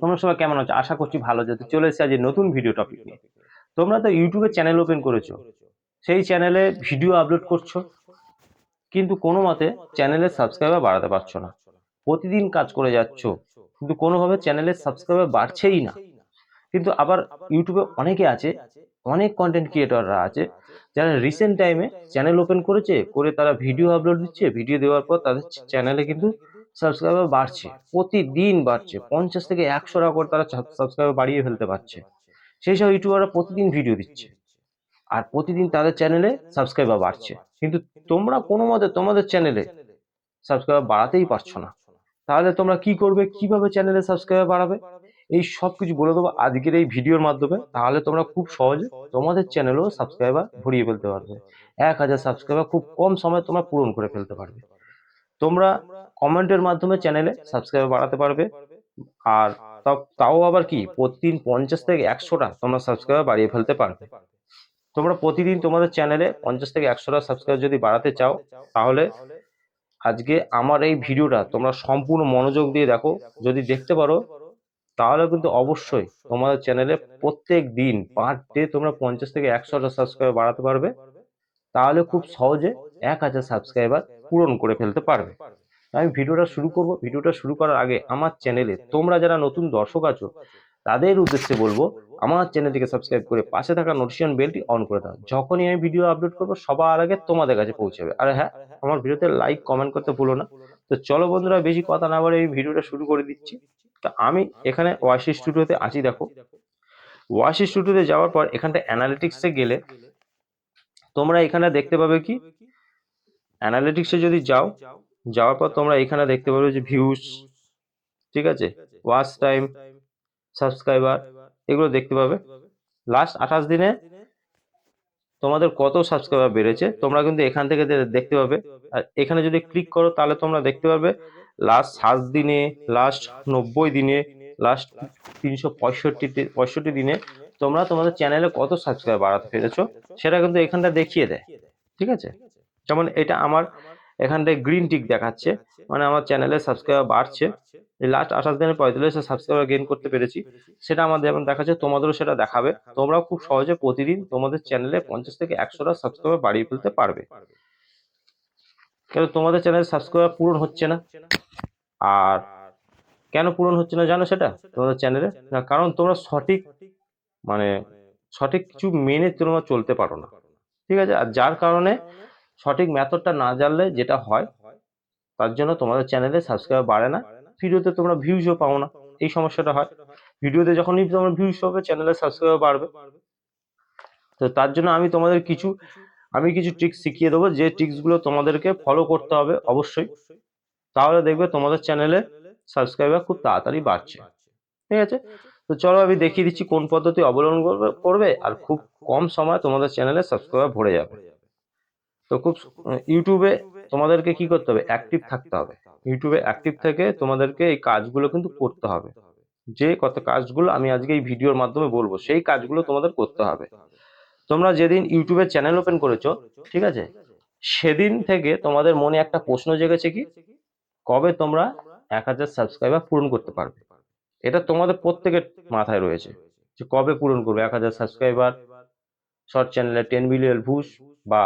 তোমরা সবাই কেমন আছো? আশা করছি ভালো আছো। চলে এসেছি আজ নতুন ভিডিও টপিক নিয়ে। তোমরা তো ইউটিউবে চ্যানেল ওপেন করেছো, সেই চ্যানেলে ভিডিও আপলোড করছো, কিন্তু কোনো মতে চ্যানেলের সাবস্ক্রাইবার বাড়াতে পারছো না। প্রতিদিন কাজ করে যাচ্ছ, কিন্তু কোনোভাবে চ্যানেলের সাবস্ক্রাইবার বাড়ছেই না। কিন্তু আবার ইউটিউবে অনেকে আছে, অনেক কন্টেন্ট ক্রিয়েটররা আছে যারা রিসেন্ট টাইমে চ্যানেল ওপেন করেছে, করে তারা ভিডিও আপলোড দিচ্ছে। ভিডিও দেওয়ার পর তাদের চ্যানেলে কিন্তু সাবস্ক্রাইবার বাড়ছে, প্রতিদিন বাড়ছে। 50 থেকে 100টা করে তারা সাবস্ক্রাইবার বাড়িয়ে ফেলতে পারছে। সেই সব ইউটিউবাররা প্রতিদিন ভিডিও দিচ্ছে, আর প্রতিদিন তাদের চ্যানেলে সাবস্ক্রাইবার বাড়ছে। কিন্তু তোমরা কোনো মতে তোমাদের চ্যানেলে সাবস্ক্রাইবার বাড়াতেই পারছো না। তাহলে তোমরা কি করবে, কিভাবে চ্যানেলে সাবস্ক্রাইবার বাড়াবে, এই সব কিছু বলে দেবো আজকের এই ভিডিওর মাধ্যমে। তাহলে তোমরা খুব সহজে তোমাদের চ্যানেলেও সাবস্ক্রাইবার ভরিয়ে ফেলতে পারবে। 1000 সাবস্ক্রাইবার খুব কম সময়ে তোমরা পূরণ করে ফেলতে পারবে। তোমরা কমেন্টের মাধ্যমে চ্যানেলে সাবস্ক্রাইবার বাড়াতে পারবে। আর তাও আবার কি, প্রতিদিন 50 থেকে 100টা তোমরা সাবস্ক্রাইবার বাড়িয়ে ফেলতে পারবে। তোমরা প্রতিদিন তোমাদের চ্যানেলে 50 থেকে 100টা সাবস্ক্রাইবার যদি বাড়াতে চাও, তাহলে আজকে আমার এই ভিডিওটা তোমরা সম্পূর্ণ মনোযোগ দিয়ে দেখো। যদি দেখতে পারো, তাহলে কিন্তু অবশ্যই তোমাদের চ্যানেলে প্রত্যেক দিন পার ডে তোমরা 50 থেকে 100টা সাবস্ক্রাইবার বাড়াতে পারবে। তাহলে খুব সহজে 1000 সাবস্ক্রাইবার পূরণ করে ফেলতে পারবে। আমি ভিডিওটা শুরু করব। ভিডিওটা শুরু করার আগে আমার চ্যানেলে তোমরা যারা নতুন দর্শক আছো, তাদের উদ্দেশ্যে বলবো, আমার চ্যানেলটিকে সাবস্ক্রাইব করে পাশে থাকা নোটিফিকেশন বেলটি অন করে দাও। যখনই আমি ভিডিও আপলোড করবো, সবার আগে তোমাদের কাছে পৌঁছাবে। আর হ্যাঁ, আমার ভিডিওতে লাইক কমেন্ট করতে ভুলো না। তো চলো বন্ধুরা, বেশি কথা না বলে এই ভিডিওটা শুরু করে দিচ্ছি। তা আমি এখানে ওয়াসি স্টুডিওতে আছি। দেখো, ওয়াসি স্টুডিওতে যাওয়ার পর এখানটা অ্যানালিটিক্সে গেলে তোমরা এখানে দেখতে পাবে কি, অ্যানালিটিক্সে যদি যাওয়ার পর তোমরা এখানে দেখতে পাবে যে ভিউজ, ঠিক আছে, ওয়াচ টাইম, সাবস্ক্রাইবার, এগুলো দেখতে পাবে। লাস্ট 28 দিনে তোমাদের কত সাবস্ক্রাইবার বেড়েছে তোমরা কিন্তু এখান থেকে দেখতে পাবে। আর এখানে যদি ক্লিক করো, তাহলে তোমরা দেখতে পাবে লাস্ট 7 দিনে, লাস্ট 90 দিনে, লাস্ট 365 দিনে তোমরা তোমাদের চ্যানেলে কত সাবস্ক্রাইবার বাড়াতে পেরেছো, সেটা কিন্তু এখানটা দেখিয়ে দেয়। ঠিক আছে, যেমন এটা আমার এখানটায় গ্রিন টিক দেখাচ্ছে, মানে আমার চ্যানেলে সাবস্ক্রাইবার বাড়ছে। লাস্ট 28 দিনে 45 সাবস্ক্রাইবার গেইন করতে পেরেছি, সেটা আমাদের যেমন দেখাচ্ছে, তোমাদেরও সেটা দেখাবে। তোমরাও খুব সহজে প্রতিদিন তোমাদের চ্যানেলে 50 থেকে 100টা সাবস্ক্রাইবার বাড়িয়ে ফেলতে পারবে। কিন্তু তোমাদের চ্যানেলে সাবস্ক্রাইবার পূরণ হচ্ছে না। আর কেন পূরণ হচ্ছে না জানো সেটা? তোমাদের চ্যানেলে না, কারণ তোমরা মানে সঠিক কিছু মেনে তোমরা চলতে পারো না। ঠিক আছে, আর যার কারণে সঠিক মেথডটা না জানলে যেটা হয়, তার জন্য তোমাদের চ্যানেলে সাবস্ক্রাইবার বাড়ে না, ভিডিওতে তোমরা ভিউজও পাও না। এই সমস্যাটা হয়। ভিডিওতে যখনই তোমরা ভিউজ পাবে, চ্যানেলে সাবস্ক্রাইবার বাড়বে। তো তার জন্য আমি কিছু ট্রিক্স শিখিয়ে দেবো, যে ট্রিক্সগুলো তোমাদেরকে ফলো করতে হবে অবশ্যই। তাহলে দেখবে তোমাদের চ্যানেলে সাবস্ক্রাইবার খুব তাড়াতাড়ি বাড়ছে। ঠিক আছে, তো চলো আমি দেখিয়ে দিচ্ছি কোন পদ্ধতি অবলম্বন করবে, আর খুব কম সময় তোমাদের চ্যানেলে সাবস্ক্রাইবার ভরে যাবে। তো ইউটিউবে তোমাদেরকে কি করতে হবে, অ্যাক্টিভ থাকতে হবে। ইউটিউবে অ্যাক্টিভ থেকে তোমাদেরকে এই কাজগুলো কিন্তু করতে হবে। যে কত কাজগুলো আমি আজকে এই ভিডিওর মাধ্যমে বলবো, সেই কাজগুলো তোমাদের করতে হবে। তোমরা যেদিন ইউটিউবে চ্যানেল ওপেন করেছো, ঠিক আছে, সেদিন থেকে তোমাদের মনে একটা প্রশ্ন জেগেছে কি, কবে তোমরা 1000 সাবস্ক্রাইবার পূরণ করতে পারবে। এটা তোমাদের প্রত্যেকের মাথায় রয়েছে, যে কবে পূরণ করবে 1000 সাবস্ক্রাইবার, শর্ট চ্যানেলে 10 মিলিয়ন ভিউজ, বা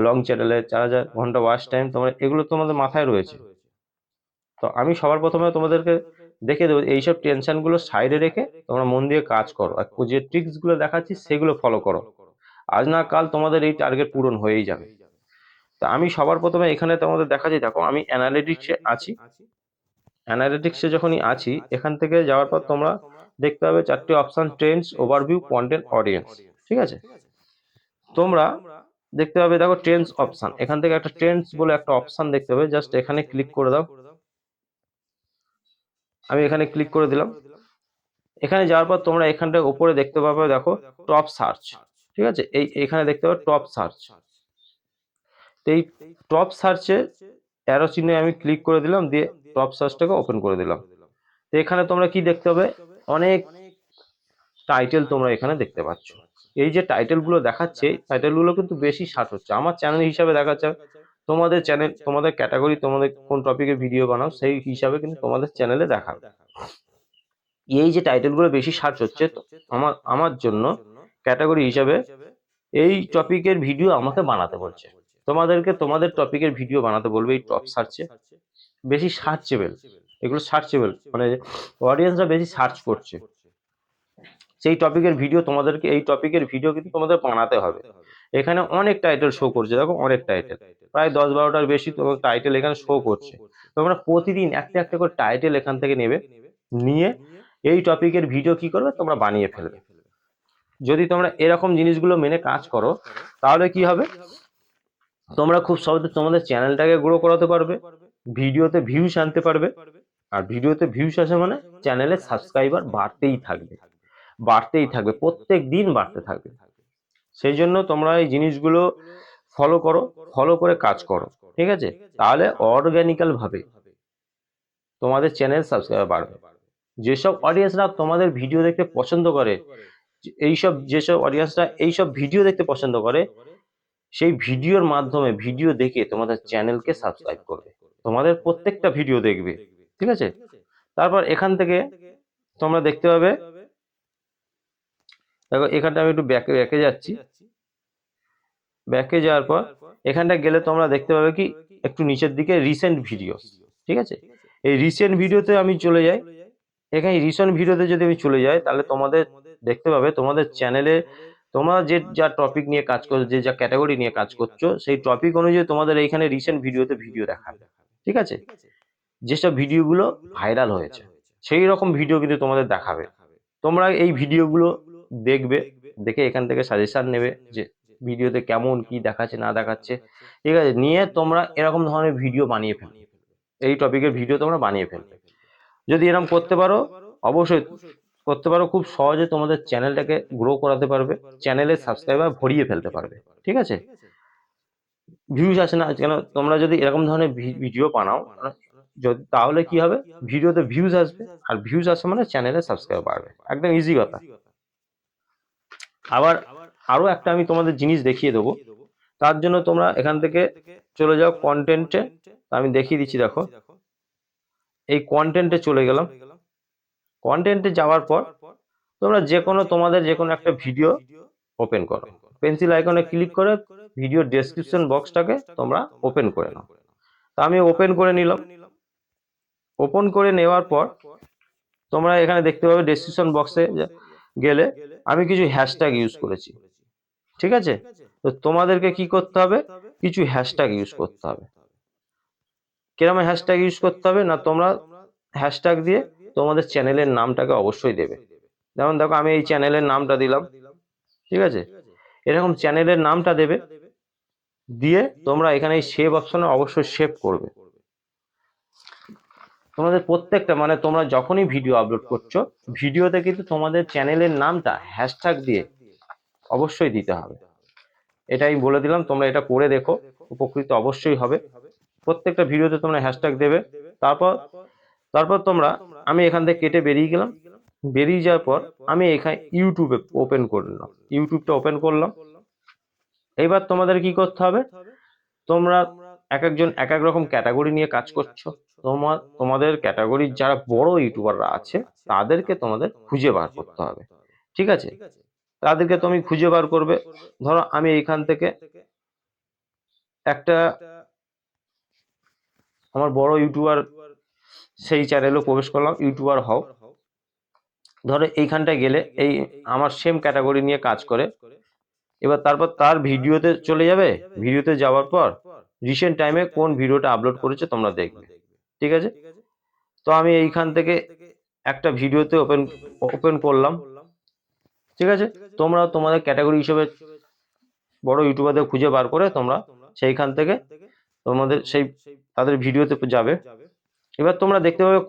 লং চ্যানেলে 4000 ঘন্টা ওয়াচ টাইম, এগুলো তোমাদের মাথায় রয়েছে। তো আমি সবার প্রথমে তোমাদেরকে দেখে দেবো, এইসব টেনশন গুলো সাইডে রেখে তোমরা মন দিয়ে কাজ করো, আর যে ট্রিক্স গুলো দেখাচ্ছি সেগুলো ফলো করো। আজ না কাল তোমাদের এই টার্গেট পূরণ হয়েই যাবে। তো আমি সবার প্রথমে এখানে তোমাদের দেখাচ্ছি। দেখো, আমি অ্যানালিটিক্সে আছি। অ্যানালিটিক্সে যখনই আছি, এখান থেকে যাওয়ার পর তোমরা দেখতে পাবে 4টে option: trends, overview, content, audience. ঠিক আছে, তোমরা দেখতে পাবে, দেখো ট্রেন্ডস অপশন, এখান থেকে একটা ট্রেন্ডস বলে একটা অপশন দেখতে পাবে। জাস্ট এখানে ক্লিক করে দাও। আমি এখানে ক্লিক করে দিলাম। এখানে যাওয়ার পর তোমরা এখানটায় উপরে দেখতে পাবে, দেখো টপ সার্চ। ঠিক আছে, এখানে দেখতে পাবে টপ সার্চ। তো এই টপ সার্চে অ্যারো চিহ্নে আমি ক্লিক করে দিলাম, দিয়ে টপ সার্চটাকে ওপেন করে দিলাম। তো এখানে তোমরা কি দেখতে পাবে, অনেক টাইটেল তোমরা এখানে দেখতে পাচ্ছ। এই যে টাইটেলগুলো দেখাচ্ছে, টাইটেলগুলো কিন্তু বেশি সার্চ হচ্ছে। আমার চ্যানেল হিসাবে দেখাচ্ছে, তোমাদের চ্যানেল, তোমাদের ক্যাটাগরি, তোমাদের কোন টপিকে ভিডিও বানাও, সেই হিসাবে কিন্তু তোমাদের চ্যানেলে দেখাবে। এই যে টাইটেলগুলো বেশি সার্চ হচ্ছে, তো আমার জন্য ক্যাটাগরি হিসাবে এই টপিকের ভিডিও আমাকে বানাতে বলছে, তোমাদেরকে তোমাদের টপিকের ভিডিও বানাতে বলবে এই টপ সার্চে, বেশি সার্চেবল, এগুলো সার্চেবল, মানে অডিয়েন্সরা বেশি সার্চ করছে সেই টপিকের ভিডিও, তোমাদেরকে এই টপিকের ভিডিও কিন্তু তোমাদের বানাতে হবে। এখানে অনেক টাইটেল শো করছে, দেখো অনেক টাইটেল, প্রায় 10-12টার বেশি তোমার টাইটেল এখানে শো করছে। তোমরা প্রতিদিন একটা একটা করে টাইটেল এখান থেকে নেবে, নিয়ে এই টপিকের ভিডিও কি করবে তোমরা বানিয়ে ফেলবে। যদি তোমরা এরকম জিনিসগুলো মেনে কাজ করো, তাহলে কি হবে, তোমরা খুব সহজে তোমাদের চ্যানেলটাকে গ্রো করাতে পারবে, ভিডিওতে ভিউস আনতে পারবে, আর ভিডিওতে ভিউস আসে মানে চ্যানেলে সাবস্ক্রাইবার বাড়তেই থাকবে, বাড়তেই থাকবে, প্রত্যেক দিন বাড়তে থাকবে। সেই জন্য তোমরা এই জিনিসগুলো ফলো করো, ফলো করে কাজ করো, ঠিক আছে? তাহলে অর্গানিক্যাল ভাবে তোমাদের চ্যানেল সাবস্ক্রাইবার বাড়বে। যেসব অডিয়েন্সরা তোমাদের ভিডিও দেখতে পছন্দ করে, যেসব অডিয়েন্সরা এইসব ভিডিও দেখতে পছন্দ করে, সেই ভিডিওর মাধ্যমে ভিডিও দেখে তোমাদের চ্যানেলকে সাবস্ক্রাইব করবে, তোমাদের প্রত্যেকটা ভিডিও দেখবে, ঠিক আছে? তারপর এখান থেকে তোমরা দেখতে পাবে, দেখো এখানটা আমি একটু ব্যাকে ব্যাকে যাচ্ছি, ব্যাকে যাওয়ার পর এখানটা গেলে তোমরা দেখতে পাবে কি একটু নিচের দিকে রিসেন্ট ভিডিও, ঠিক আছে? এই রিসেন্ট ভিডিওতে আমি চলে যাই, এখানে রিসেন্ট ভিডিওতে যদি আমি চলে যাই, তাহলে তোমাদের দেখতে পাবে তোমাদের চ্যানেলে তোমরা যে যা টপিক নিয়ে কাজ করছো, যে যা ক্যাটাগরি নিয়ে কাজ করছো, সেই টপিক অনুযায়ী তোমাদের এইখানে রিসেন্ট ভিডিওতে ভিডিও দেখাবে, ঠিক আছে? যেসব ভিডিওগুলো ভাইরাল হয়েছে সেই রকম ভিডিও কিন্তু তোমাদের দেখাবে। তোমরা এই ভিডিওগুলো দেখবে, দেখে এখান থেকে সাজেশন নেবে যে ভিডিওতে কেমন কি দেখাচ্ছে না দেখাচ্ছে, ঠিক আছে? নিয়ে তোমরা এরকম ধরনের ভিডিও বানিয়ে ফেলবে, এই টপিকের ভিডিও তোমরা বানিয়ে ফেলবে। যদি এরকম করতে পারো, অবশ্যই করতে পারো, খুব সহজে তোমাদের চ্যানেলটাকে গ্রো করাতে পারবে, চ্যানেলের সাবস্ক্রাইবার ভরিয়ে ফেলতে পারবে, ঠিক আছে? ভিউজ আসে না কেন, তোমরা যদি এরকম ধরনের ভিডিও বানাও, যদি তাহলে কি হবে, ভিডিওতে ভিউজ আসবে, আর ভিউজ আসে মানে চ্যানেলে সাবস্ক্রাইবার বাড়বে, একদম ইজি কথা। আবার আরো একটা আমি তোমাদের জিনিস দেখিয়ে দেবো, তার জন্য তোমরা এখান থেকে চলে যাও কন্টেন্টে, আমি দেখিয়ে দিচ্ছি, দেখো এই কন্টেন্টে চলে গেলাম, কন্টেন্টে যাওয়ার পর তোমরা যে কোনো তোমাদের যে কোনো একটা ভিডিও ওপেন করো, পেন্সিল আইকনে ক্লিক করে ভিডিও ডেসক্রিপশন বক্সটাকে তোমরা ওপেন করে নাও। তা আমি ওপেন করে নিলাম, ওপেন করে নেওয়ার পর তোমরা এখানে দেখতে পাবে ডেসক্রিপশন বক্সে গেলে আমি কিছু হ্যাশট্যাগ ইউজ করেছি, ঠিক আছে? তো তোমাদেরকে কি করতে হবে, কিছু হ্যাশট্যাগ ইউজ করতে হবে। কিরকম হ্যাশট্যাগ ইউজ করতে হবে না, তোমরা হ্যাশট্যাগ দিয়ে তোমাদের চ্যানেলের নামটাকে অবশ্যই দেবে। যেমন দেখো আমি এই চ্যানেলের নামটা দিলাম, ঠিক আছে? এরকম চ্যানেলের নামটা দেবে, দিয়ে তোমরা এখানে এই সেভ অপশনে অবশ্যই সেভ করবে। তোমাদের প্রত্যেকটা মানে তোমরা যখনই ভিডিও আপলোড করছো, ভিডিওতে কিন্তু তোমাদের চ্যানেলের নামটা হ্যাশট্যাগ দিয়ে অবশ্যই দিতে হবে। এটা আমি বলে দিলাম, তোমরা এটা করে দেখো, উপকৃত অবশ্যই হবে। প্রত্যেকটা ভিডিওতে তোমরা হ্যাশট্যাগ দেবে। তারপর তারপর তোমরা, আমি এখান থেকে কেটে বেরিয়ে গেলাম, বেরিয়ে যাওয়ার পর আমি এখানে ইউটিউবে ওপেন করলাম, ইউটিউবটা ওপেন করলাম। এবার তোমাদের কি করতে হবে, তোমরা এক একজন এক এক রকম ক্যাটাগরি নিয়ে কাজ করছো, তোমাদের ক্যাটাগরির যারা বড় ইউটিউবাররা আছে তাদেরকে তোমাদের খুঁজে বার করতে হবে, ঠিক আছে? তাদেরকে তুমি খুঁজে বার করবে। ধরো আমি এইখান থেকে একটা আমার বড় ইউটিউবার সেই চ্যানেলেও প্রবেশ করলাম, ইউটিউবার হও, ধরো এইখানটায় গেলে এই আমার সেম ক্যাটাগরি নিয়ে কাজ করে, এবার তারপর তার ভিডিওতে চলে যাবে, ভিডিওতে যাওয়ার পর রিসেন্ট টাইমে কোন ভিডিওটা আপলোড করেছে তোমরা দেখবে, ঠিক আছে? তো আমি এইখান থেকে একটা ভিডিওতে ওপেন করলাম, ঠিক আছে? তোমরা তোমাদের ক্যাটাগরি হিসেবে বড় ইউটিউবারদের খুঁজে বার করে তোমরা সেইখান থেকে তোমাদের সেই তাদের ভিডিওতে যাবে। এবার তোমরা দেখতে পাবে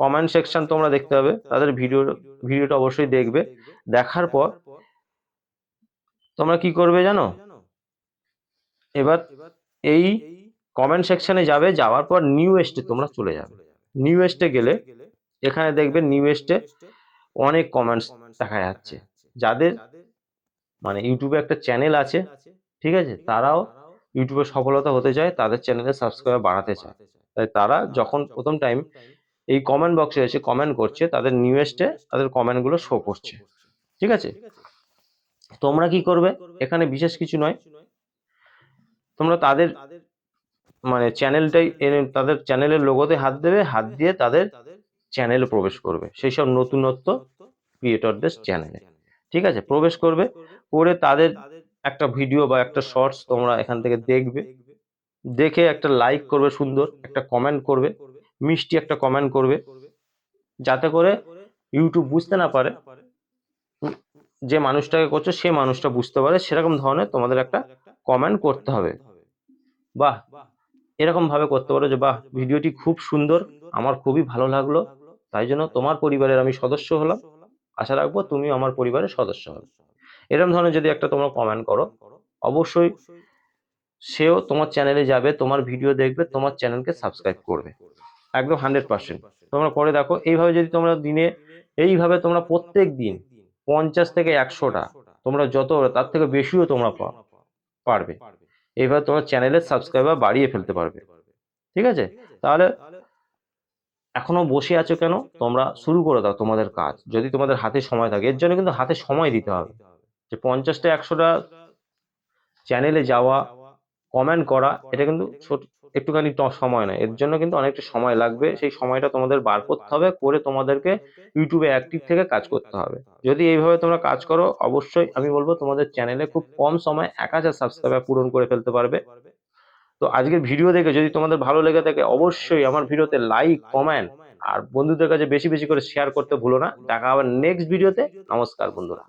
কমেন্ট সেকশন, তোমরা দেখতে পাবে তাদের ভিডিওটা অবশ্যই দেখবে। দেখার পর তোমরা কি করবে জানো, এবার এই কমেন্ট সেকশনে যাবে, যাওয়ার পর নিউ এস্টে তোমরা চলে যাবে। নিউ এস্টে গেলে এখানে দেখবে নিউ এস্টে অনেক কমেন্টস দেখা যাচ্ছে, যাদের মানে ইউটিউবে একটা চ্যানেল আছে, ঠিক আছে, তারাও ইউটিউবে সফলতা হতে চায়, তাদের চ্যানেলে সাবস্ক্রাইবার বাড়াতে চায়, তাই তারা যখন প্রথম টাইম এই কমেন্ট বক্সে এসে কমেন্ট করছে, তাদের নিউয়েস্টে তাদের কমেন্টগুলো শো করছে। ঠিক আছে, তোমরা কি করবে, এখানে বিশেষ কিছু নয়, তোমরা তাদের মানে চ্যানেলটাই তাদের চ্যানেলের লোগোতে হাত দেবে, হাত দিয়ে তাদের চ্যানেলে প্রবেশ করবে, সেই সব নতুনত্ব ক্রিয়েটরদের চ্যানেলে। ঠিক আছে, প্রবেশ করবে, করে তাদের একটা ভিডিও বা একটা শর্টস তোমরা এখান থেকে দেখবে, দেখে একটা লাইক করবে, সুন্দর একটা কমেন্ট করবে, মিষ্টি একটা কমেন্ট করবে, যাতে করে ইউটিউব বুঝতে না পারে যে মানুষটাকে করছো সে মানুষটা বুঝতে পারে, সেরকম ধরনের তোমাদের একটা কমেন্ট করতে হবে। বাহ, এরকম ভাবে করতে পারো যে বাহ ভিডিওটি খুব সুন্দর, আমার খুবই ভালো লাগলো, তাই জন্য তোমার পরিবারের আমি সদস্য হলাম, আশা রাখবো তুমিও আমার পরিবারের সদস্য হবে। এরকম ধরনের যদি একটা তোমরা কমেন্ট করো, অবশ্যই সেও তোমার চ্যানেলে যাবে, তোমার ভিডিও দেখবে, তোমার চ্যানেলকে সাবস্ক্রাইব করবে, একদম 100%। তোমরা করে দেখো, এইভাবে যদি তোমরা দিনে, এইভাবে তোমরা প্রত্যেক দিন 50 থেকে 100টা, তোমরা যত তার থেকে বেশিও তোমরা পারবে, এইভাবে তোমার চ্যানেলের সাবস্ক্রাইবার বাড়িয়ে ফেলতে পারবে। ঠিক আছে, তাহলে এখনো বসে আছো কেন, তোমরা শুরু করে দাও তোমাদের কাজ, যদি তোমাদের হাতে সময় থাকে। এর জন্য কিন্তু হাতে সময় দিতে হবে, যে 50টা 100টা চ্যানেলে যাওয়া, কমেন্ট করা, এটা কিন্তু একটুখানি সময় নয়, এর জন্য কিন্তু অনেকটা সময় লাগবে, সেই সময়টা তোমাদের বার করতে হবে, করে তোমাদেরকে ইউটিউবে অ্যাক্টিভ থেকে কাজ করতে হবে। যদি এইভাবে তোমরা কাজ করো, অবশ্যই আমি বলবো তোমাদের চ্যানেলে খুব কম সময় 1000 সাবস্ক্রাইবার পূরণ করে ফেলতে পারবে। তো আজকের ভিডিও দেখে যদি তোমাদের ভালো লেগে থাকে, অবশ্যই আমার ভিডিওতে লাইক, কমেন্ট আর বন্ধুদের কাছে বেশি বেশি করে শেয়ার করতে ভুলো না। দেখা হবে নেক্সট ভিডিওতে। নমস্কার বন্ধুরা।